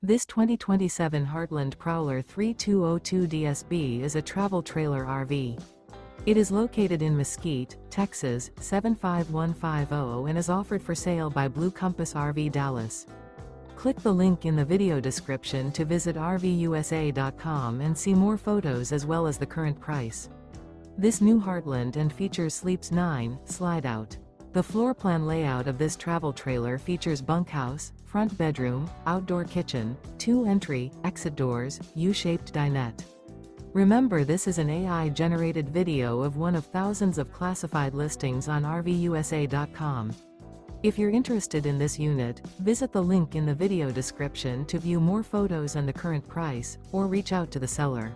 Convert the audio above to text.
This 2027 Heartland Prowler 3202 DSB is a travel trailer RV. It is located in Mesquite, Texas, 75150 and is offered for sale by Blue Compass RV Dallas. Click the link in the video description to visit RVUSA.com and see more photos as well as the current price. This new Heartland and features Sleeps 9, Slideout. The floor plan layout of this travel trailer features bunkhouse, front bedroom, outdoor kitchen, 2 entry, exit doors, U-shaped dinette. Remember, this is an AI-generated video of one of thousands of classified listings on RVUSA.com. If you're interested in this unit, visit the link in the video description to view more photos and the current price, or reach out to the seller.